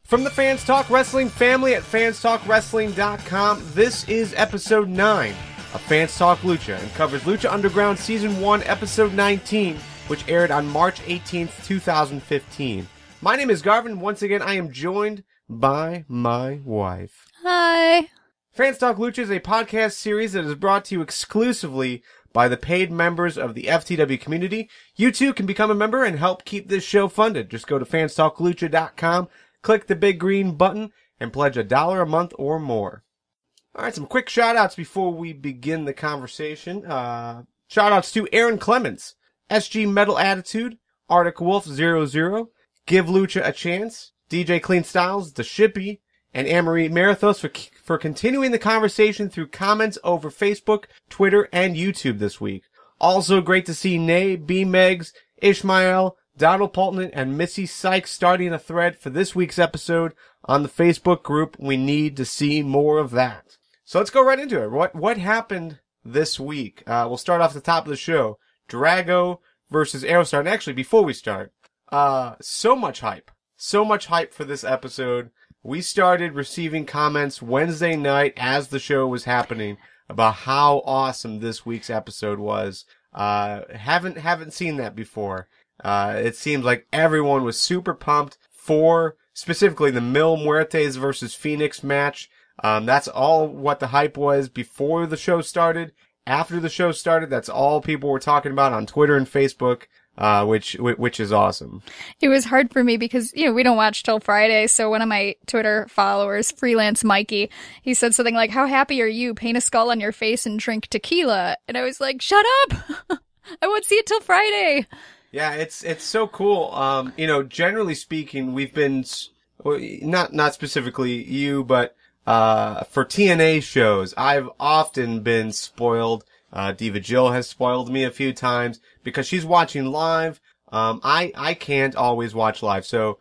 From the Fans Talk Wrestling family at fanstalkwrestling.com, this is episode 9 of Fans Talk Lucha and covers Lucha Underground Season 1, episode 19, which aired on March 18th, 2015. My name is Garvin. Once again, I am joined by my wife. Hi. Fans Talk Lucha is a podcast series that is brought to you exclusively by the paid members of the FTW community. You too can become a member and help keep this show funded. Just go to fanstalklucha.com, click the big green button, and pledge $1 a month or more. Alright, some quick shout-outs before we begin the conversation. Shout-outs to Aaron Clements, SG Metal Attitude, Arctic Wolf 00, Give Lucha a Chance, DJ Clean Styles, The Shippy, and Anne-Marie Marathos for continuing the conversation through comments over Facebook, Twitter, and YouTube this week. Also great to see Nay, B-Megs, Ishmael, Donald Polton, and Missy Sykes starting a thread for this week's episode on the Facebook group. We need to see more of that. So let's go right into it. What happened this week? We'll start off the top of the show. Drago versus Aerostar. And actually, before we start, so much hype for this episode. We started receiving comments Wednesday night as the show was happening about how awesome this week's episode was. Haven't seen that before. It seems like everyone was super pumped for specifically the Muertes versus Fenix match. That's all what the hype was before the show started. After the show started, that's all people were talking about on Twitter and Facebook. Which is awesome. It was hard for me because, we don't watch till Friday. So one of my Twitter followers, Freelance Mikey, he said something like, "How happy are you? Paint a skull on your face and drink tequila." And I was like, shut up. I won't see it till Friday. Yeah, it's so cool. Generally speaking, we've been, not specifically you, but, for TNA shows, I've often been spoiled. Diva Jill has spoiled me a few times because she's watching live. I can't always watch live. So,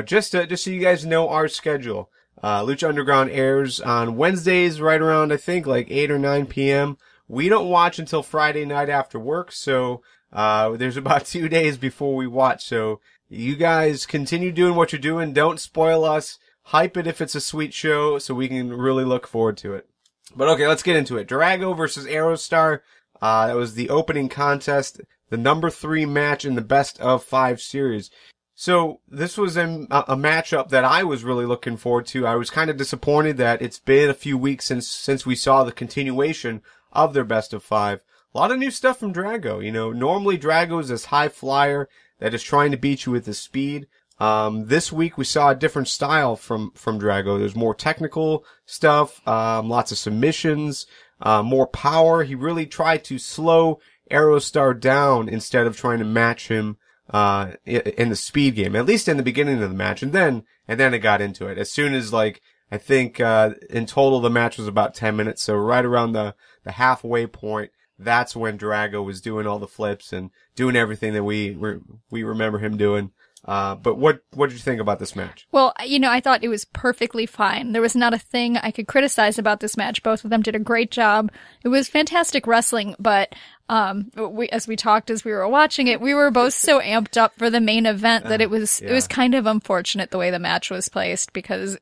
just so you guys know our schedule. Lucha Underground airs on Wednesdays right around, I think, like 8 or 9 p.m. We don't watch until Friday night after work. So, there's about 2 days before we watch. So you guys continue doing what you're doing. Don't spoil us. Hype it if it's a sweet show so we can really look forward to it. But okay, let's get into it. Drago versus Aerostar. That was the opening contest, the number 3 match in the best of 5 series. So this was a matchup that I was really looking forward to. I was kind of disappointed that it's been a few weeks since we saw the continuation of their best of 5. A lot of new stuff from Drago. Normally Drago is this high flyer that is trying to beat you with his speed. This week we saw a different style from Drago. There's more technical stuff, lots of submissions, more power. He really tried to slow Aerostar down instead of trying to match him, in the speed game, at least in the beginning of the match. And then it got into it. As soon as I think, in total the match was about 10 minutes. So right around the halfway point, that's when Drago was doing all the flips and doing everything that we remember him doing. But what did you think about this match? Well, I thought it was perfectly fine. There was not a thing I could criticize about this match. Both of them did a great job. It was fantastic wrestling, but as we talked as we were watching it, we were both so amped up for the main event that it was kind of unfortunate the way the match was placed because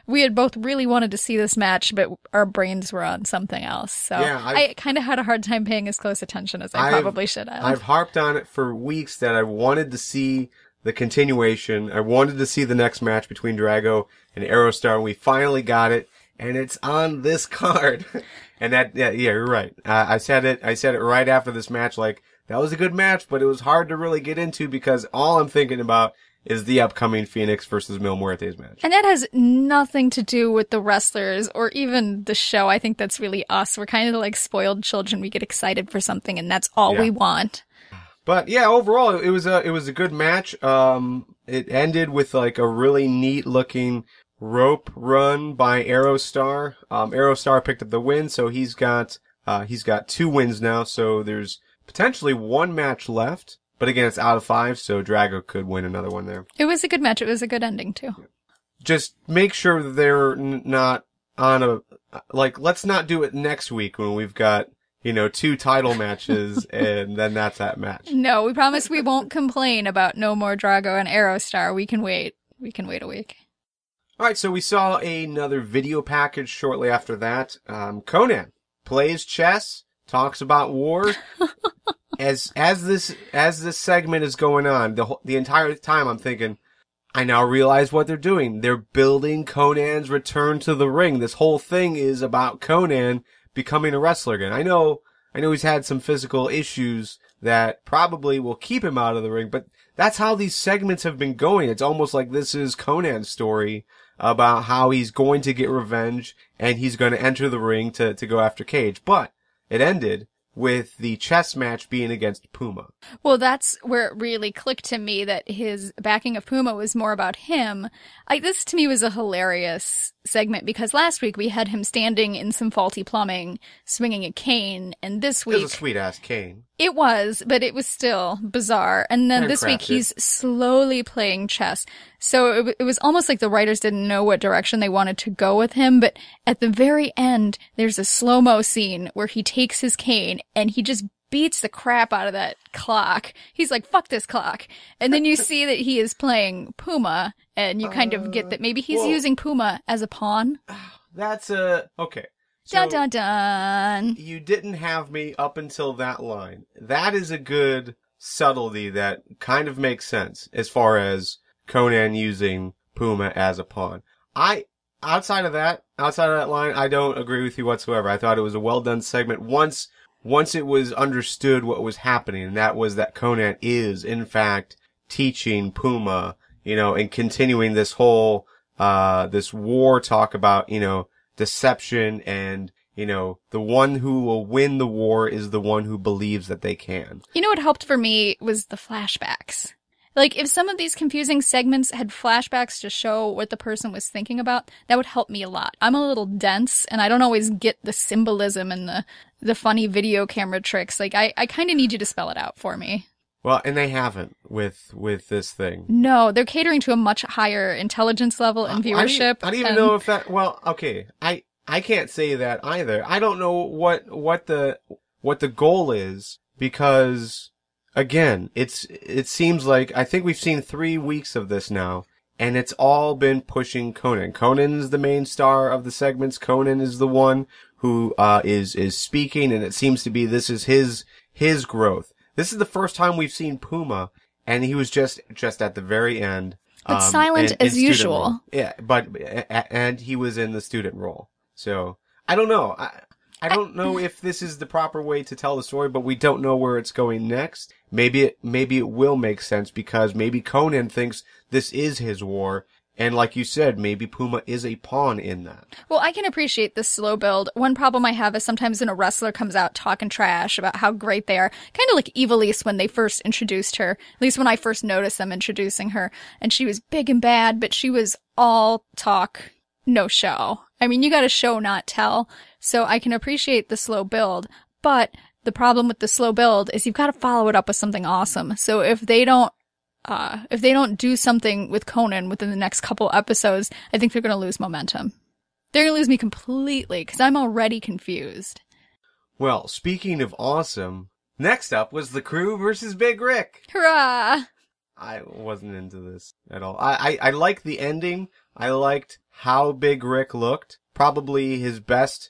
we had both really wanted to see this match, but our brains were on something else. So yeah, I kind of had a hard time paying as close attention as I probably should have. I've harped on it for weeks that I wanted to see the continuation. I wanted to see the next match between Drago and Aerostar, and we finally got it, and it's on this card. And you're right. I said it right after this match, that was a good match, but it was hard to really get into because all I'm thinking about is the upcoming Fenix versus Mil Muertes match. And that has nothing to do with the wrestlers or even the show. I think that's really us. We're kind of like spoiled children. We get excited for something, and that's all we want. But yeah, overall, it was a good match. It ended with a really neat looking rope run by Aerostar. Aerostar picked up the win, so he's got 2 wins now. So there's potentially 1 match left. But again, it's out of 5, so Drago could win another one there. It was a good match. It was a good ending too. Just make sure they're not on let's not do it next week when we've got 2 title matches, and then that's that match. No, we promise we won't complain about no more Drago and Aerostar. We can wait. We can wait a week. All right, so we saw another video package shortly after that. Conan plays chess, talks about war. As this segment is going on, the entire time I'm thinking, I now realize what they're doing. They're building Conan's return to the ring. This whole thing is about Conan becoming a wrestler again. I know he's had some physical issues that probably will keep him out of the ring, but that's how these segments have been going. It's almost like this is Conan's story about how he's going to get revenge and he's going to enter the ring to go after Cage. But it ended with the chess match being against Puma. Well, that's where it really clicked to me that his backing of Puma was more about him. This to me was a hilarious segment because last week we had him standing in some faulty plumbing, swinging a cane, and this week... It was a sweet-ass cane. It was, but it was still bizarre. And then this week he's slowly playing chess. So it was almost like the writers didn't know what direction they wanted to go with him, but at the very end, there's a slow-mo scene where he takes his cane and he just beats the crap out of that clock. He's like, fuck this clock. And then you see that he is playing Puma, and you kind of get that maybe he's using Puma as a pawn. Okay. So dun dun dun. You didn't have me up until that line. That is a good subtlety that kind of makes sense as far as Conan using Puma as a pawn. Outside of that line, I don't agree with you whatsoever. I thought it was a well done segment once it was understood what was happening, and that was that Conan is, in fact, teaching Puma, and continuing this whole, this war talk about, deception and, the one who will win the war is the one who believes that they can. What helped for me was the flashbacks. Like, if some of these confusing segments had flashbacks to show what the person was thinking about, that would help me a lot. I'm a little dense, and I don't always get the symbolism and the funny video camera tricks. Like, I kind of need you to spell it out for me. Well, and they haven't with this thing. No, they're catering to a much higher intelligence level and viewership. I don't even know if that, well, okay, I can't say that either. I don't know what the goal is, because again, it seems like, I think we've seen 3 weeks of this now, and it's all been pushing Conan. Conan is the main star of the segments. Conan is the one who is speaking, and it seems to be this is his growth. This is the first time we've seen Puma, and he was just at the very end. But silent as usual. Yeah, and he was in the student role. So, I don't know. I don't know if this is the proper way to tell the story, but we don't know where it's going next. Maybe it will make sense, because maybe Conan thinks this is his war, and like you said, maybe Puma is a pawn in that. Well, I can appreciate the slow build. One problem I have is sometimes when a wrestler comes out talking trash about how great they are, kind of like Evilise when they first introduced her, at least when I first noticed them introducing her, and she was big and bad, but she was all talk, no show. I mean, you gotta show, not tell. So I can appreciate the slow build, but the problem with the slow build is you've got to follow it up with something awesome. So if they don't do something with Conan within the next couple episodes, I think they're going to lose momentum. They're going to lose me completely because I'm already confused. Well, speaking of awesome, next up was The Crew versus Big Rick. Hurrah! I wasn't into this at all. I liked the ending. I liked how Big Rick looked. Probably his best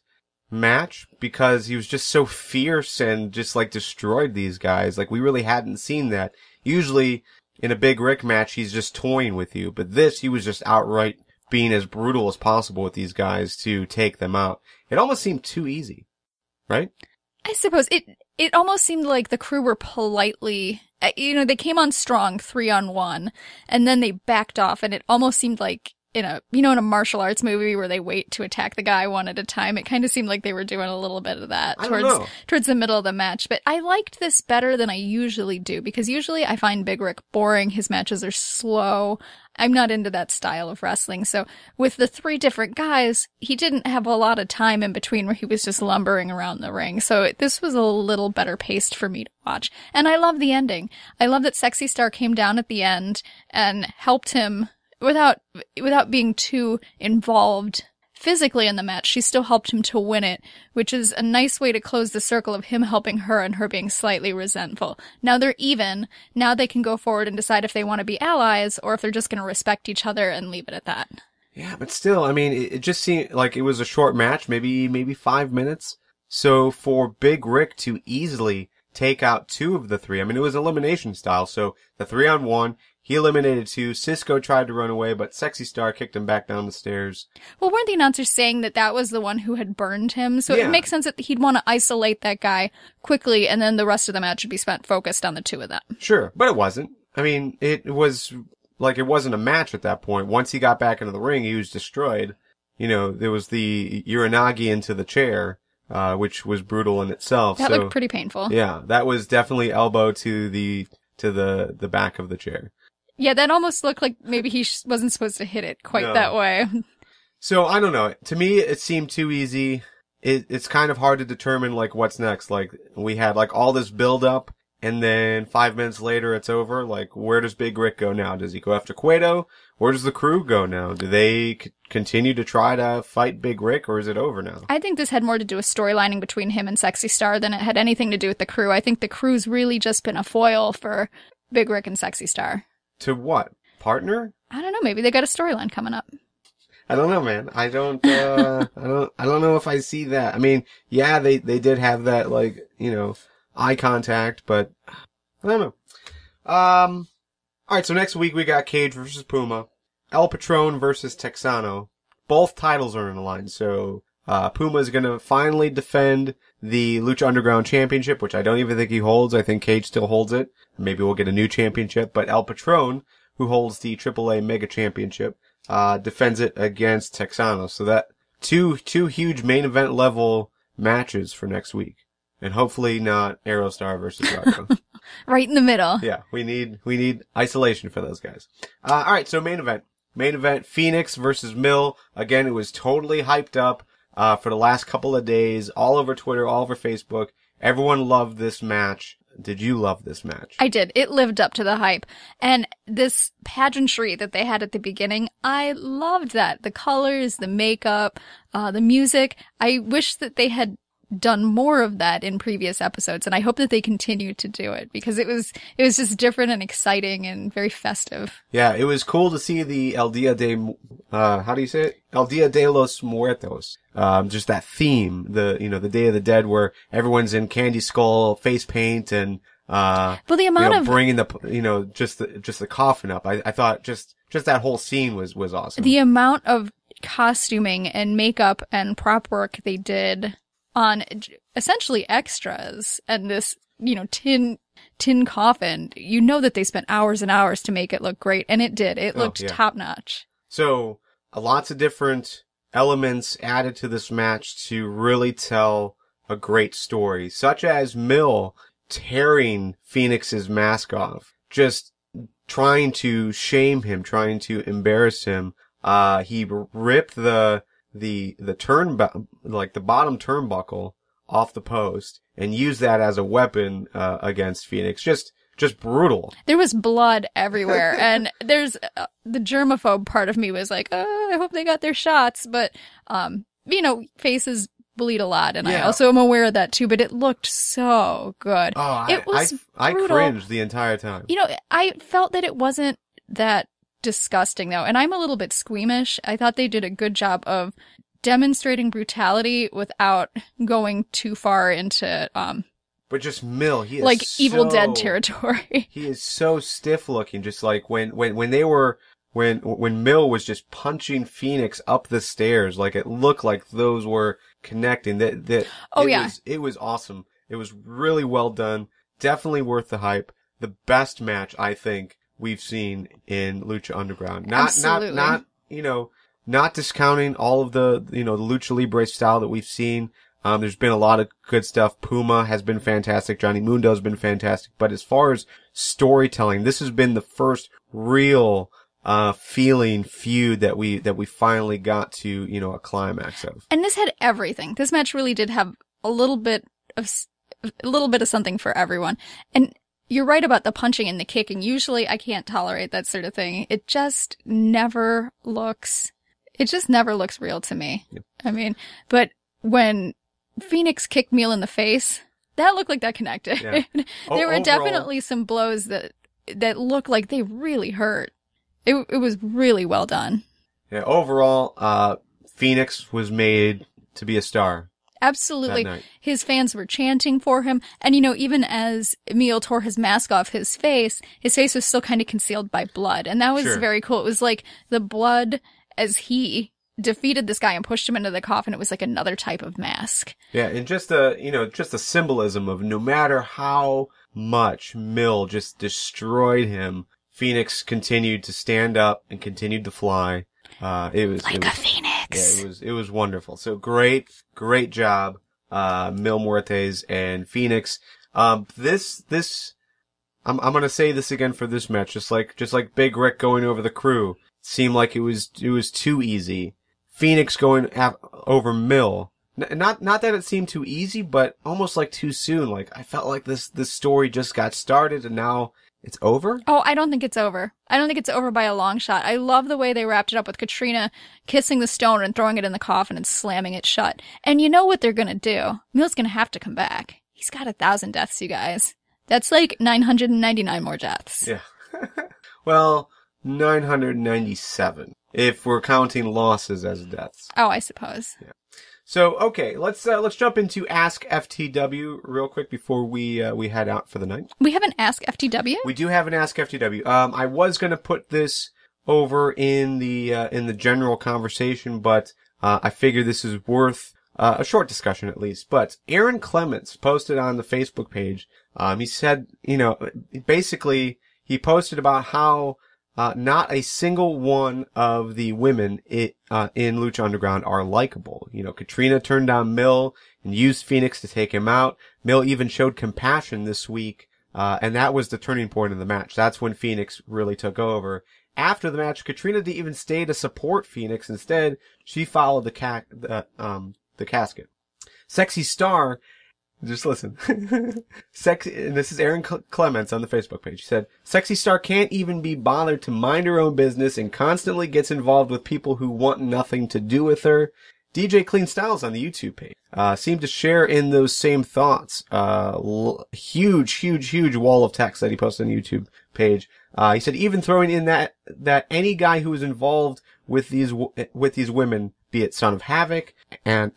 match, because he was just so fierce and just like destroyed these guys. Like, we really hadn't seen that. Usually in a Big Rick match, he's just toying with you, but this, he was just outright being as brutal as possible with these guys to take them out. It almost seemed too easy, right? I suppose it almost seemed like the Crew were politely, they came on strong 3-on-1, and then they backed off, and it almost seemed like in a martial arts movie where they wait to attack the guy one at a time. It kind of seemed like they were doing a little bit of that towards the middle of the match. But I liked this better than I usually do, because usually I find Big Rick boring. His matches are slow. I'm not into that style of wrestling. So with the 3 different guys, he didn't have a lot of time in between where he was just lumbering around the ring. So this was a little better paced for me to watch. And I love the ending. I love that Sexy Star came down at the end and helped him without being too involved physically in the match. She still helped him to win it, which is a nice way to close the circle of him helping her and her being slightly resentful. Now they're even. Now they can go forward and decide if they want to be allies or if they're just going to respect each other and leave it at that. Yeah, but still, I mean, it just seemed like it was a short match, maybe 5 minutes. So for Big Rick to easily take out two of the three, I mean, it was elimination style. So the 3-on-1, he eliminated two. Cisco tried to run away, but Sexy Star kicked him back down the stairs. Well, weren't the announcers saying that that was the one who had burned him? So Yeah. it makes sense that he'd want to isolate that guy quickly, and then the rest of the match would be spent focused on the two of them. Sure, but it wasn't. I mean, it was like it wasn't a match at that point. Once he got back into the ring, he was destroyed. You know, there was the Uranagi into the chair, which was brutal in itself. That looked pretty painful. Yeah, that was definitely elbow to the back of the chair. Yeah, that almost looked like maybe he wasn't supposed to hit it quite that way. So, I don't know. To me, it seemed too easy. It's kind of hard to determine, like, what's next. Like, we had, like, all this build-up, and then 5 minutes later, it's over. Like, where does Big Rick go now? Does he go after Cueto? Where does the crew go now? Do they continue to try to fight Big Rick, or is it over now? I think this had more to do with storylining between him and Sexy Star than it had anything to do with the crew. I think the crew's really just been a foil for Big Rick and Sexy Star. To what? Partner? I don't know. Maybe they got a storyline coming up. I don't know, man. I don't know if I see that. I mean, yeah, they did have that, like, you know, eye contact, but I don't know. Alright, so next week we got Cage versus Puma, El Patron versus Texano. Both titles are in the line, so Puma is gonna finally defend the Lucha Underground Championship, which I don't even think he holds. I think Cage still holds it. Maybe we'll get a new championship, but El Patron, who holds the AAA Mega Championship, defends it against Texano. So that two huge main event level matches for next week. And hopefully not Aerostar versus Drago. Right in the middle. Yeah, we need isolation for those guys. Alright, so main event. Main event, Fenix versus Mill. Again, it was totally hyped up, for the last couple of days, all over Twitter, all over Facebook. Everyone loved this match. Did you love this match? I did. It lived up to the hype. And this pageantry that they had at the beginning, I loved that. The colors, the makeup, the music. I wish that they had done more of that in previous episodes, and I hope that they continue to do it because it was just different and exciting and very festive. Yeah, it was cool to see the El Dia de how do you say it? El Dia de los Muertos. Just that theme, the Day of the Dead, where everyone's in candy skull face paint and well, the amount of bringing the just the coffin up. I thought just that whole scene was awesome. The amount of costuming and makeup and prop work they did on essentially extras and this, tin coffin, that they spent hours and hours to make it look great. And it did. It looked top notch. So lots of different elements added to this match to really tell a great story, such as Mill tearing Phoenix's mask off, just trying to shame him, trying to embarrass him. He ripped the the bottom turnbuckle off the post and used that as a weapon, against Fenix. Just brutal. There was blood everywhere. And there's, the germaphobe part of me was like, I hope they got their shots. But, faces bleed a lot. And I also am aware of that too, but it looked so good. Oh, I cringed the entire time. I felt that it wasn't that disgusting though, and I'm a little bit squeamish. I thought they did a good job of demonstrating brutality without going too far into but just Mill, he is like Evil Dead territory. He is so stiff looking, just like when Mill was just punching Phoenix up the stairs, like it looked like those were connecting. It was awesome. It was really well done. Definitely worth the hype. The best match, I think, we've seen in Lucha Underground. Not discounting all of the Lucha Libre style that we've seen. There's been a lot of good stuff. Puma has been fantastic. Johnny Mundo has been fantastic. But as far as storytelling, this has been the first real, feeling feud that we finally got to, a climax of. And this had everything. This match really did have a little bit of something for everyone. And you're right about the punching and the kicking. Usually I can't tolerate that sort of thing. It just never looks real to me. Yep. I mean, but when Phoenix kicked Mill in the face, that looked like that connected. Yeah. There were definitely some blows that looked like they really hurt. It was really well done. Yeah, overall, Fenix was made to be a star. Absolutely. That night. His fans were chanting for him. And, even as Emil tore his mask off his face was still kind of concealed by blood. And that was Sure. very cool. It was like the blood as he defeated this guy and pushed him into the coffin. It was like another type of mask. Yeah, and just the symbolism of no matter how much Mill just destroyed him, Fenix continued to stand up and continued to fly. It was a phoenix. Yeah, it was wonderful. So great job, Mil Muertes and Fenix. I'm gonna say this again for this match, just like Big Rick going over the crew. Seemed like it was too easy. Fenix going over Mil. Not that it seemed too easy, but almost like too soon. Like I felt like this story just got started and now it's over? Oh, I don't think it's over. I don't think it's over by a long shot. I love the way they wrapped it up with Katrina kissing the stone and throwing it in the coffin and slamming it shut. And you know what they're gonna do? Mil's gonna have to come back. He's got 1,000 deaths, you guys. That's like 999 more deaths. Yeah. Well, 997 if we're counting losses as deaths. Oh, I suppose. Yeah. So, okay, let's jump into Ask FTW real quick before we head out for the night. We have an Ask FTW? We do have an Ask FTW. I was gonna put this over in the general conversation, but I figure this is worth a short discussion at least. But Aaron Clements posted on the Facebook page. He said, basically he posted about how not a single one of the women in Lucha Underground are likable. Katrina turned down Mil and used Fenix to take him out. Mil even showed compassion this week, and that was the turning point of the match. That's when Fenix really took over. After the match, Katrina didn't even stay to support Fenix. Instead, she followed the casket. Sexy Star, just listen. And this is Aaron Clements on the Facebook page. He said, Sexy Star can't even be bothered to mind her own business and constantly gets involved with people who want nothing to do with her. DJ Clean Styles on the YouTube page seemed to share in those same thoughts. Huge wall of text that he posted on the YouTube page. He said even throwing in that any guy who is involved with these women, be it Son of Havoc and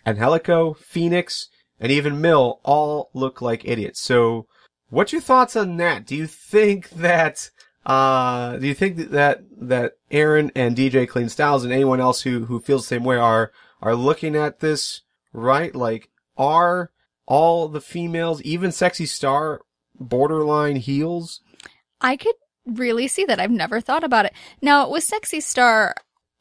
Angelico, Fenix, and even Mil, all look like idiots. So, what's your thoughts on that? Do you think that that Aaron and DJ Clean Styles and anyone else who feels the same way are looking at this right? Like, are all the females, even Sexy Star, borderline heels? I could really see that. I've never thought about it. Now, with Sexy Star,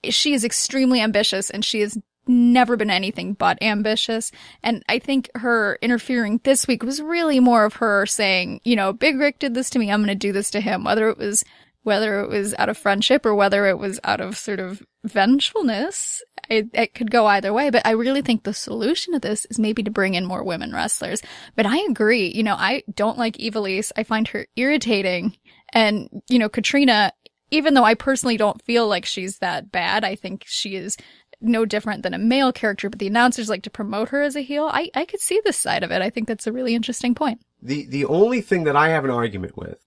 she is extremely ambitious and she has never been anything but ambitious. And I think her interfering this week was really more of her saying, Big Rick did this to me, I'm going to do this to him. Whether it was out of friendship or whether it was out of sort of vengefulness, it could go either way. But I really think the solution to this is maybe to bring in more women wrestlers. But I agree. I don't like Ivelisse. I find her irritating. And, Katrina, even though I personally don't feel like she's that bad, I think she is no different than a male character, but the announcers like to promote her as a heel. I could see this side of it. I think that's a really interesting point. The only thing that I have an argument with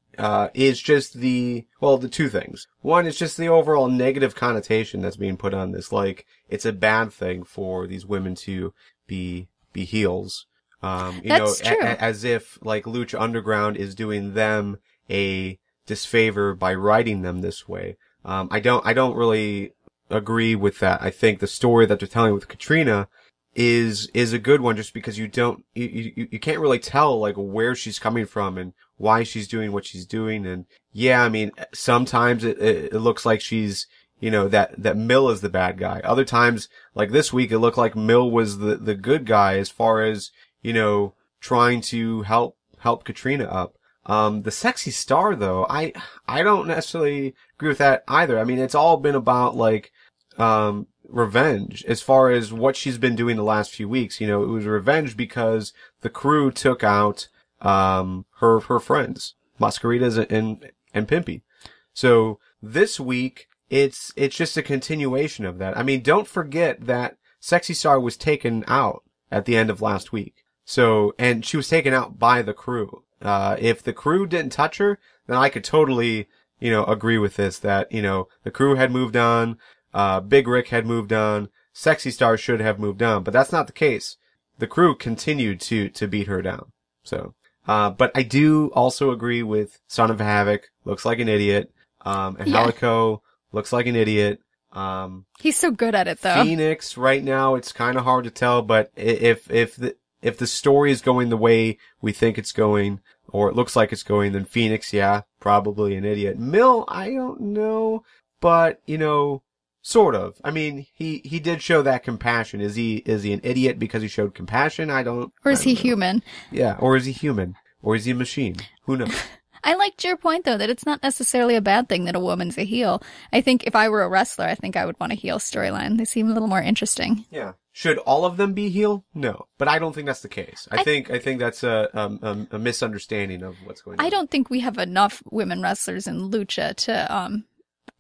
is just the two things. One is just the overall negative connotation that's being put on this. Like, it's a bad thing for these women to be heels. That's true. As if like Lucha Underground is doing them a disfavor by writing them this way. I don't really agree with that. I think the story that they're telling with Katrina is a good one just because you can't really tell like where she's coming from and why she's doing what she's doing. And yeah, I mean, sometimes it looks like she's, that Mil is the bad guy. Other times, like this week, it looked like Mil was the good guy as far as, trying to help Katrina up. The Sexy Star though, I don't necessarily agree with that either. I mean, it's all been about like, revenge as far as what she's been doing the last few weeks. It was revenge because the crew took out, her friends, Masqueritas and Pimpy. So this week, it's just a continuation of that. I mean, don't forget that Sexy Star was taken out at the end of last week. So, and she was taken out by the crew. If the crew didn't touch her, then I could totally, agree with this, that, the crew had moved on. Big Rick had moved on. Sexy Star should have moved on, but that's not the case. The crew continued to beat her down. So, but I do also agree with Son of Havoc, looks like an idiot. Angelico looks like an idiot. He's so good at it, though. Fenix, right now, it's kind of hard to tell, but if the story is going the way we think it's going, or it looks like it's going, then Fenix, yeah, probably an idiot. Mill, I don't know, but, sort of. I mean, he did show that compassion. Is he an idiot because he showed compassion? Or is he human? Yeah, or is he human? Or is he a machine? Who knows? I liked your point, though, that it's not necessarily a bad thing that a woman's a heel. I think if I were a wrestler, I think I would want a heel storyline. They seem a little more interesting. Yeah. Should all of them be heel? No. But I don't think that's the case. I think that's a misunderstanding of what's going on. I don't think we have enough women wrestlers in Lucha to,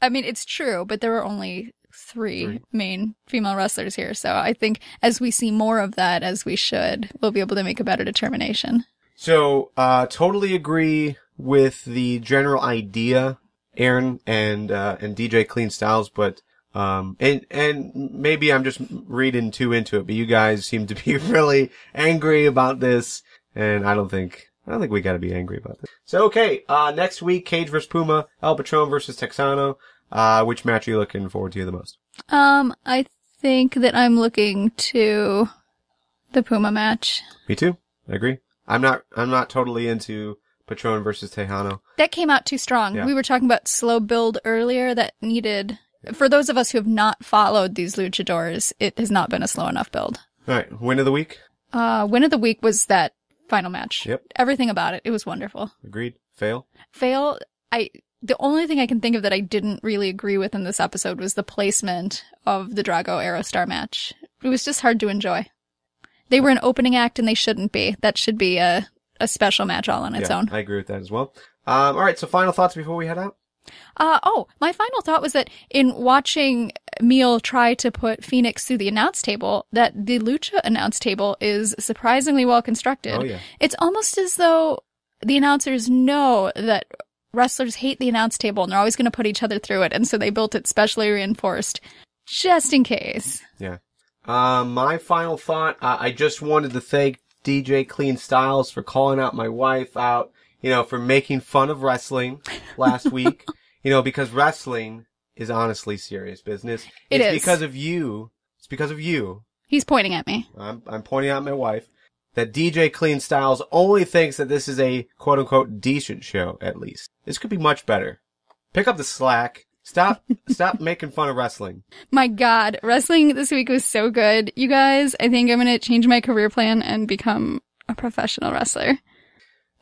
I mean, it's true, but there are only three main female wrestlers here. So I think as we see more of that, as we should, we'll be able to make a better determination. So, totally agree with the general idea, Aaron and DJ Clean Styles, but, and maybe I'm just reading too into it, but you guys seem to be really angry about this, and I don't think we gotta be angry about this. So, okay, next week, Cage vs. Puma, El Patron versus Texano. Which match are you looking forward to the most? I think that I'm looking to the Puma match. Me too. I agree. I'm not totally into Patron versus Tejano. That came out too strong. Yeah. We were talking about slow build earlier that needed, for those of us who have not followed these luchadors, it has not been a slow enough build. All right. Win of the week? Win of the week was that final match. Yep. Everything about it was wonderful. Agreed. Fail? The only thing I can think of that I didn't really agree with in this episode was the placement of the Drago Aerostar match. It was just hard to enjoy. They were an opening act and they shouldn't be. That should be a special match all on its own. I agree with that as well. All right, so final thoughts before we head out? My final thought was that in watching Meal try to put Fenix through the announce table, that the Lucha announce table is surprisingly well constructed. Oh, yeah. It's almost as though the announcers know that wrestlers hate the announce table and they're always going to put each other through it, and so they built it specially reinforced just in case. Yeah. My final thought, I just wanted to thank DJ Clean Styles for calling out my wife out, for making fun of wrestling last week, because wrestling is honestly serious business. It's because of you. It's because of you. He's pointing at me. I'm pointing at my wife. That DJ Clean Styles only thinks that this is a quote-unquote decent show, at least. This could be much better. Pick up the slack. Stop making fun of wrestling. My God, wrestling this week was so good. You guys, I think I'm going to change my career plan and become a professional wrestler.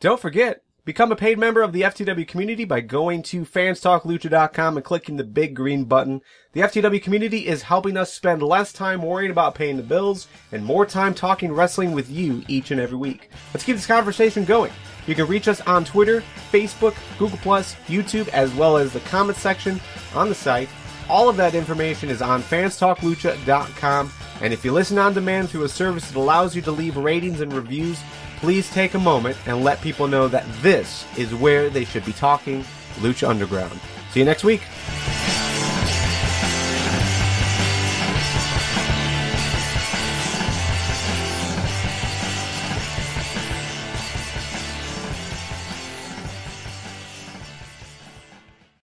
Don't forget, become a paid member of the FTW community by going to fanstalklucha.com and clicking the big green button. The FTW community is helping us spend less time worrying about paying the bills and more time talking wrestling with you each and every week. Let's keep this conversation going. You can reach us on Twitter, Facebook, Google+, YouTube, as well as the comments section on the site. All of that information is on fanstalklucha.com. And if you listen on demand through a service that allows you to leave ratings and reviews, please take a moment and let people know that this is where they should be talking Lucha Underground. See you next week.